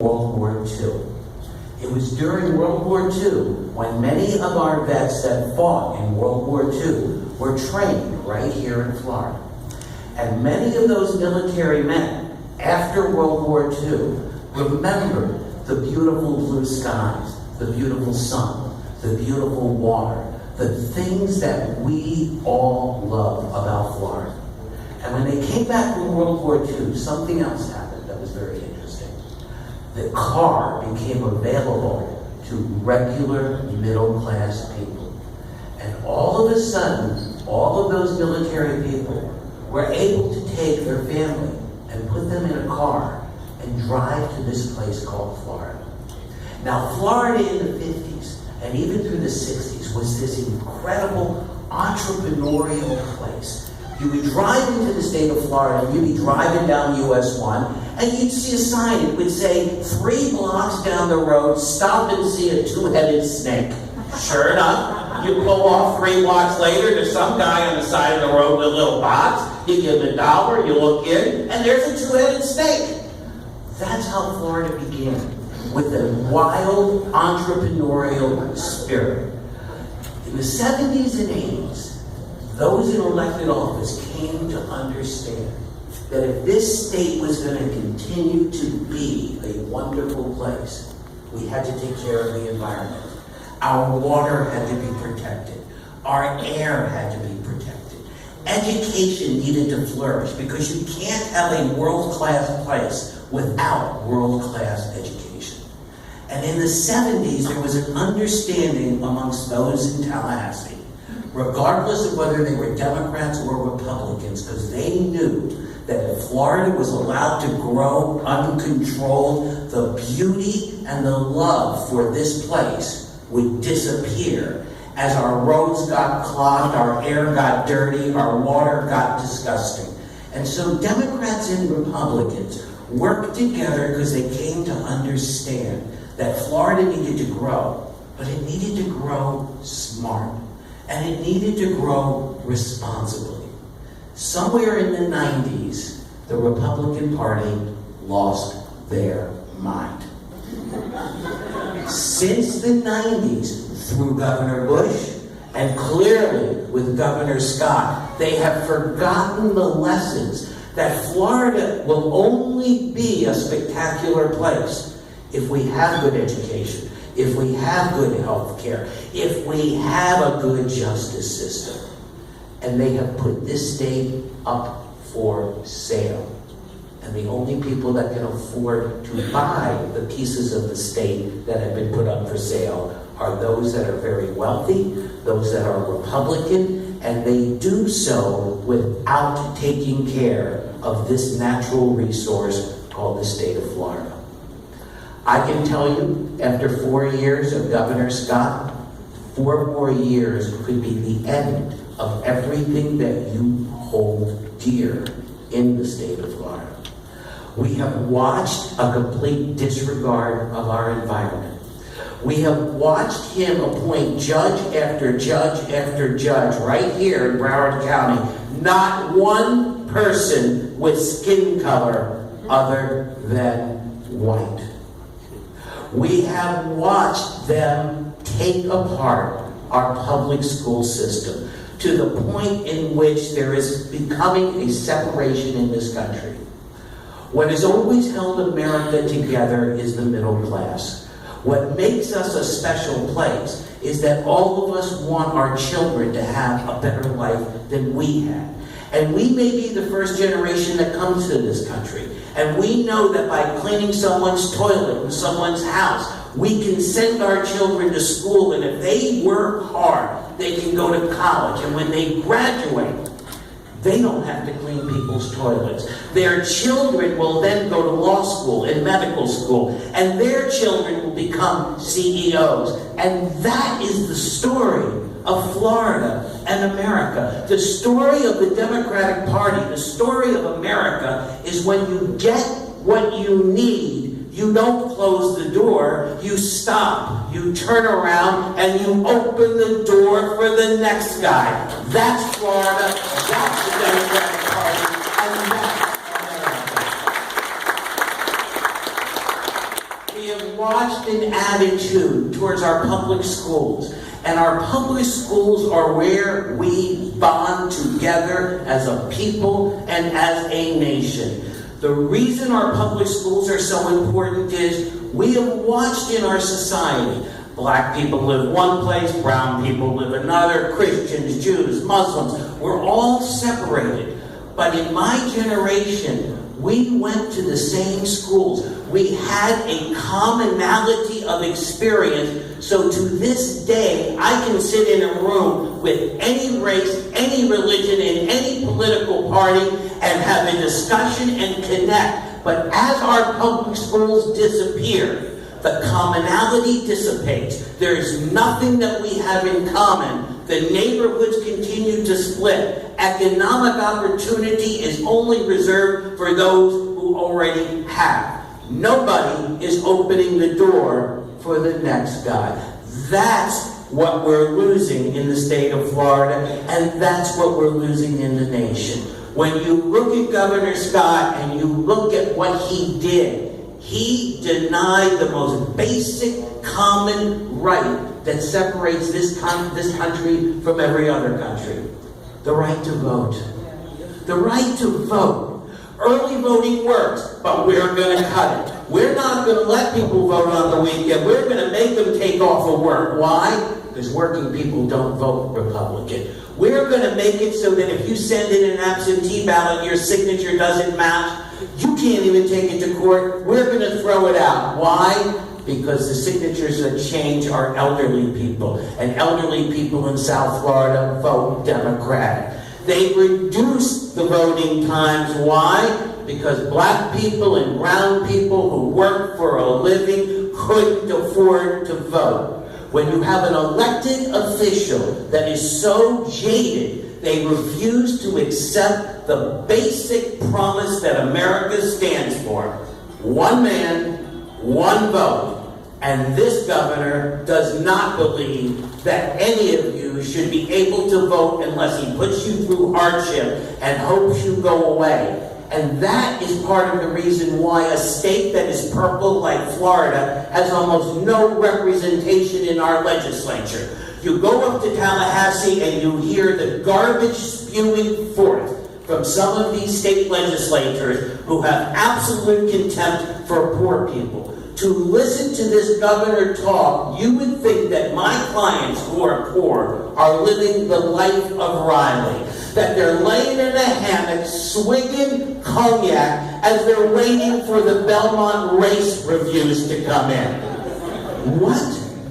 World War II. It was during World War II when many of our vets that fought in World War II were trained right here in Florida. And many of those military men, after World War II, remembered the beautiful blue skies, the beautiful sun, the beautiful water, the things that we all love about Florida. And when they came back from World War II, something else happened that was very interesting. The car became available to regular middle-class people. And all of a sudden, all of those military people were able to take their family and put them in a car and drive to this place called Florida. Now, Florida in the 50s and even through the 60s was this incredible entrepreneurial place. You would drive into the state of Florida, and you'd be driving down US 1, and you'd see a sign. It would say, 3 blocks down the road, stop and see a 2-headed snake. Sure enough, you pull off 3 blocks later, there's some guy on the side of the road with a little box. You give him $1, you look in, and there's a 2-headed snake. That's how Florida began, with a wild entrepreneurial spirit. In the 70s and 80s, those in elected office came to understand that if this state was going to continue to be a wonderful place, we had to take care of the environment. Our water had to be protected. Our air had to be protected. Education needed to flourish because you can't have a world-class place without world-class education. And in the 70s, there was an understanding amongst those in Tallahassee, regardless of whether they were Democrats or Republicans, because they knew that if Florida was allowed to grow uncontrolled, the beauty and the love for this place would disappear as our roads got clogged, our air got dirty, our water got disgusting. And so Democrats and Republicans worked together because they came to understand that Florida needed to grow, but it needed to grow smart. And it needed to grow responsibly. Somewhere in the 90s, the Republican Party lost their mind. Since the 90s, through Governor Bush, and clearly with Governor Scott, they have forgotten the lessons that Florida will only be a spectacular place if we have good education, if we have good health care, if we have a good justice system. And they have put this state up for sale. And the only people that can afford to buy the pieces of the state that have been put up for sale are those that are very wealthy, those that are Republican, and they do so without taking care of this natural resource called the state of Florida. I can tell you, after 4 years of Governor Scott, 4 more years could be the end of everything that you hold dear in the state of Florida. We have watched a complete disregard of our environment. We have watched him appoint judge after judge after judge right here in Broward County. Not one person with skin color other than white. We have watched them take apart our public school system to the point in which there is becoming a separation in this country. What has always held America together is the middle class. What makes us a special place is that all of us want our children to have a better life than we had. And we may be the first generation that comes to this country. And we know that by cleaning someone's toilet in someone's house, we can send our children to school, and if they work hard, they can go to college. And when they graduate, they don't have to clean people's toilets. Their children will then go to law school and medical school, and their children will become CEOs. And that is the story of Florida and America. The story of the Democratic Party, the story of America, is when you get what you need, you don't close the door, you stop, you turn around, and you open the door for the next guy. That's Florida, that's the Democratic Party, and that's America. We have watched an attitude towards our public schools. And our public schools are where we bond together as a people and as a nation. The reason our public schools are so important is we have watched in our society. Black people live one place, brown people live another, Christians, Jews, Muslims. We're all separated. But in my generation, we went to the same schools. We had a commonality of experience. So to this day, I can sit in a room with any race, any religion, and any political party and have a discussion and connect. But as our public schools disappear, the commonality dissipates. There is nothing that we have in common. The neighborhoods continue to split. Economic opportunity is only reserved for those who already have. Nobody is opening the door for the next guy. That's what we're losing in the state of Florida, and that's what we're losing in the nation. When you look at Governor Scott and you look at what he did, he denied the most basic common right that separates this country from every other country. The right to vote. The right to vote. Early voting works, but we're going to cut it. We're not going to let people vote on the weekend. We're going to make them take off of work. Why? Because working people don't vote Republican. We're going to make it so that if you send in an absentee ballot and your signature doesn't match, you can't even take it to court. We're going to throw it out. Why? Because the signatures that change are elderly people. And elderly people in South Florida vote Democratic. They reduced the voting times. Why? Because black people and brown people who work for a living couldn't afford to vote. When you have an elected official that is so jaded, they refuse to accept the basic promise that America stands for. One man, one vote. And this governor does not believe that any of you should be able to vote unless he puts you through hardship and hopes you go away. And that is part of the reason why a state that is purple like Florida has almost no representation in our legislature. You go up to Tallahassee and you hear the garbage spewing forth from some of these state legislators who have absolute contempt for poor people. To listen to this governor talk, you would think that my clients who are poor are living the life of Riley. That they're laying in a hammock, swigging cognac as they're waiting for the Belmont race reviews to come in. What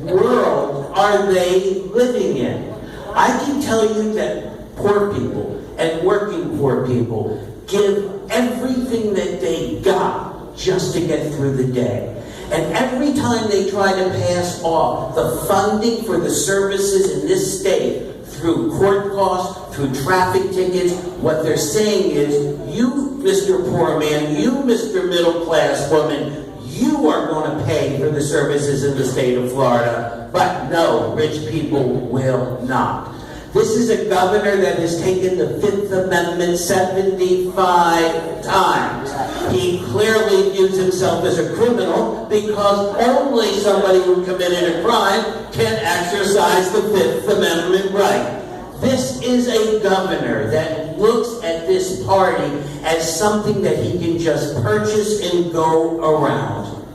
world are they living in? I can tell you that poor people and working poor people give everything that they got just to get through the day. And every time they try to pass off the funding for the services in this state through court costs, through traffic tickets, what they're saying is, you, Mr. Poor Man, you, Mr. Middle Class Woman, you are going to pay for the services in the state of Florida. But no, rich people will not. This is a governor that has taken the Fifth Amendment 75 times. He clearly views himself as a criminal because only somebody who committed a crime can exercise the Fifth Amendment right. This is a governor that looks at this party as something that he can just purchase and go around.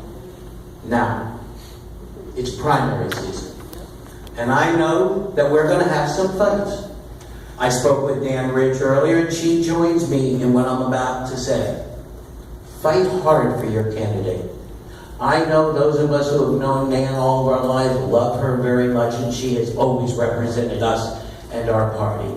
Now, it's primary season. And I know that we're going to have some fights. I spoke with Dan Rich earlier, and she joins me in what I'm about to say. Fight hard for your candidate. I know those of us who have known Nan all of our lives love her very much, and she has always represented us and our party.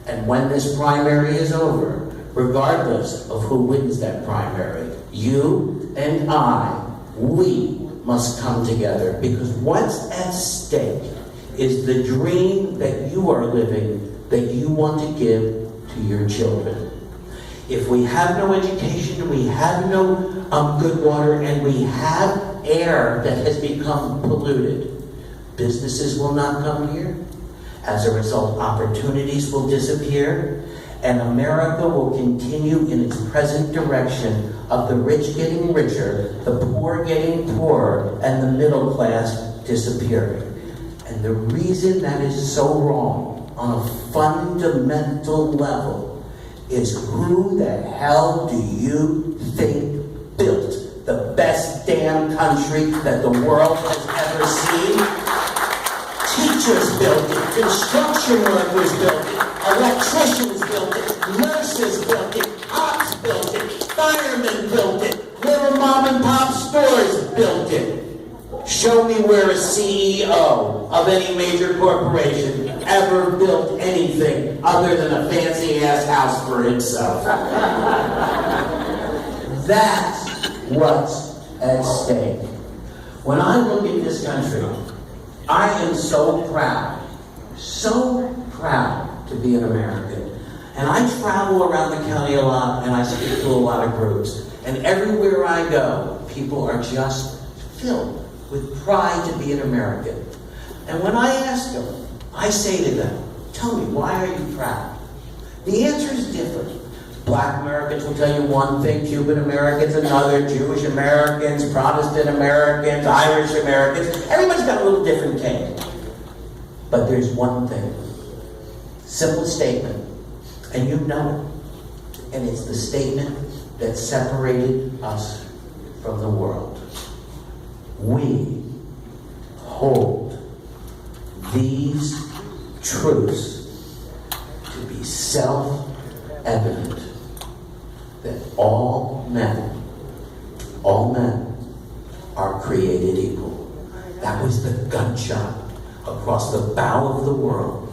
And when this primary is over, regardless of who wins that primary, you and I, we must come together, because what's at stake is the dream that you are living, that you want to give to your children. If we have no education, we have no good water, and we have air that has become polluted, businesses will not come here. As a result, opportunities will disappear, and America will continue in its present direction of the rich getting richer, the poor getting poorer, and the middle class disappearing. And the reason that is so wrong on a fundamental level is who the hell do you think built the best damn country that the world has ever seen? Teachers built it, construction workers built it, electricians built it, nurses built it, cops built it, firemen built it, little mom and pop stores built it. Show me where a CEO of any major corporation ever built anything other than a fancy-ass house for himself. That's what's at stake. When I look at this country, I am so proud to be an American. And I travel around the county a lot, and I speak to a lot of groups. And everywhere I go, people are just filled with pride to be an American. And when I ask them, I say to them, tell me, why are you proud? The answer is different. Black Americans will tell you one thing, Cuban Americans another, Jewish Americans, Protestant Americans, Irish Americans. Everybody's got a little different take. But there's one thing, simple statement, and you know it. And it's the statement that separated us from the world. We hold these truths to be self-evident, that all men are created equal. That was the gunshot across the bow of the world.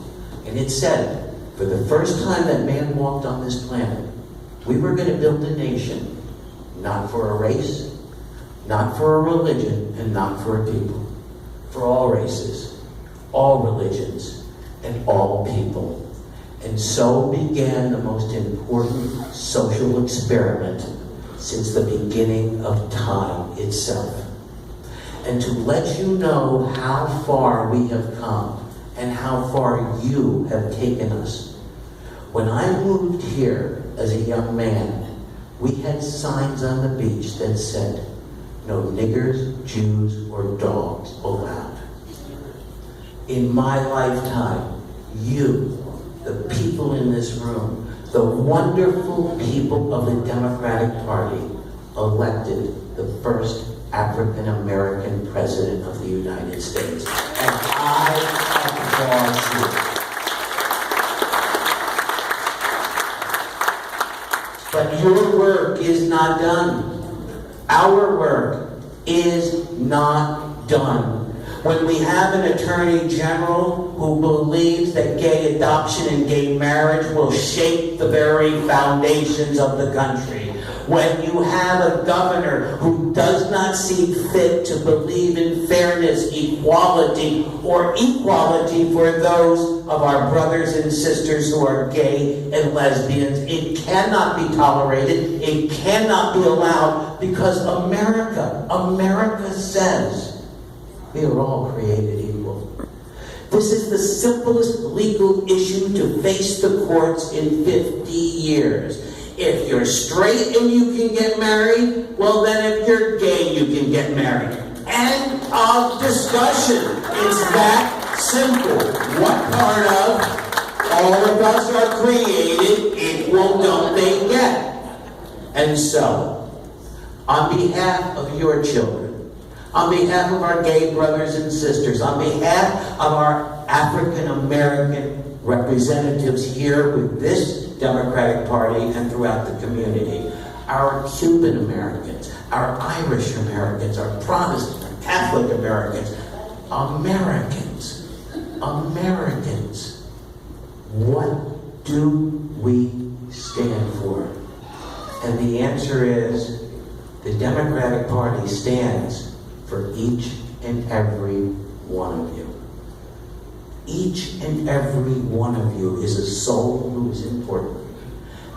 And it said, for the first time that man walked on this planet, we were going to build a nation, not for a race, not for a religion, and not for a people. For all races, all religions, and all people. And so began the most important social experiment since the beginning of time itself. And to let you know how far we have come and how far you have taken us. When I moved here as a young man, we had signs on the beach that said, no niggers, Jews, or dogs allowed. In my lifetime, you, the people in this room, the wonderful people of the Democratic Party, elected the first African American president of the United States. And I applaud you. But your work is not done. Our work is not done. When we have an attorney general who believes that gay adoption and gay marriage will shake the very foundations of the country, when you have a governor who does not see fit to believe in fairness, equality, or equality for those of our brothers and sisters who are gay and lesbians, it cannot be tolerated, it cannot be allowed, because America says we are all created equal. This is the simplest legal issue to face the courts in 50 years. If you're straight and you can get married, well then if you're gay you can get married. End of discussion. It's that simple. What part of all of us are created equal don't they get? And so, on behalf of your children, on behalf of our gay brothers and sisters, on behalf of our African American representatives here with this Democratic Party and throughout the community, our Cuban Americans, our Irish Americans, our Protestant, our Catholic Americans, Americans, what do we stand for? And the answer is, the Democratic Party stands for each and every one of you. Each and every one of you is a soul who is important.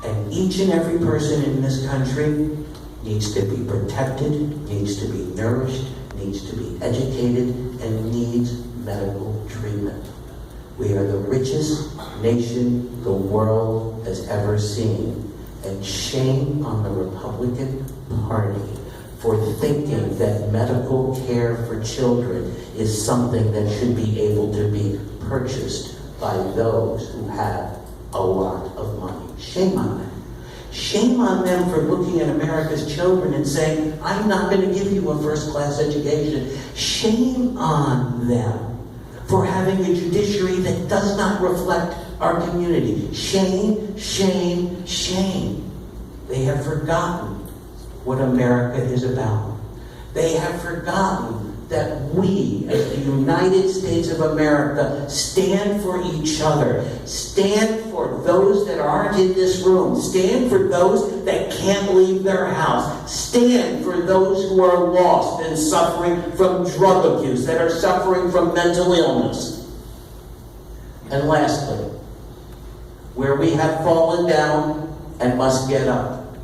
And each and every person in this country needs to be protected, needs to be nourished, needs to be educated, and needs medical treatment. We are the richest nation the world has ever seen. And shame on the Republican Party for thinking that medical care for children is something that should be able to be purchased by those who have a lot of money. Shame on them. Shame on them for looking at America's children and saying, I'm not going to give you a first-class education. Shame on them for having a judiciary that does not reflect our community. Shame, shame, shame. They have forgotten what America is about. They have forgotten that we, as the United States of America, stand for each other. Stand for those that aren't in this room. Stand for those that can't leave their house. Stand for those who are lost and suffering from drug abuse, that are suffering from mental illness. And lastly, where we have fallen down and must get up.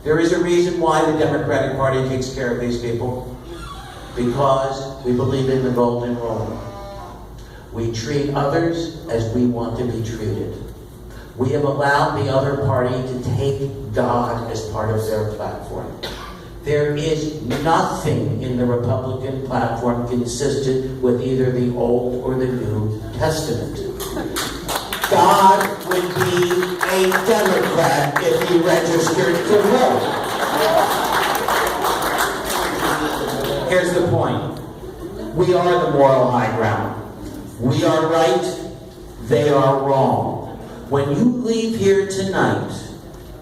There is a reason why the Democratic Party takes care of these people. Because we believe in the golden rule. We treat others as we want to be treated. We have allowed the other party to take God as part of their platform. There is nothing in the Republican platform consistent with either the Old or the New Testament. God would be a Democrat if he registered to vote. Here's the point. We are the moral high ground. We are right, they are wrong. When you leave here tonight,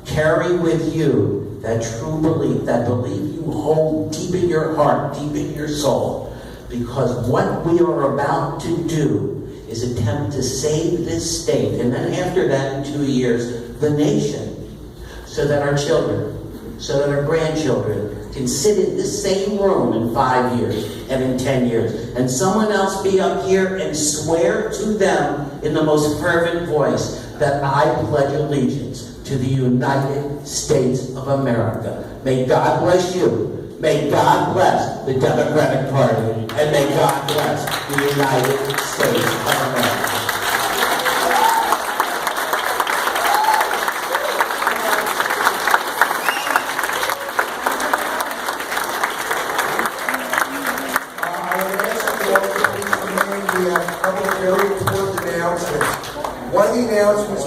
carry with you that true belief, that belief you hold deep in your heart, deep in your soul. Because what we are about to do is attempt to save this state, and then after that, in 2 years, the nation, so that our children, so that our grandchildren can sit in the same room in 5 years and in 10 years, and someone else be up here and swear to them in the most fervent voice that I pledge allegiance to the United States of America. May God bless you. May God bless the Democratic Party. And may God bless the United States of America. We have a couple of very important announcements. One of the announcements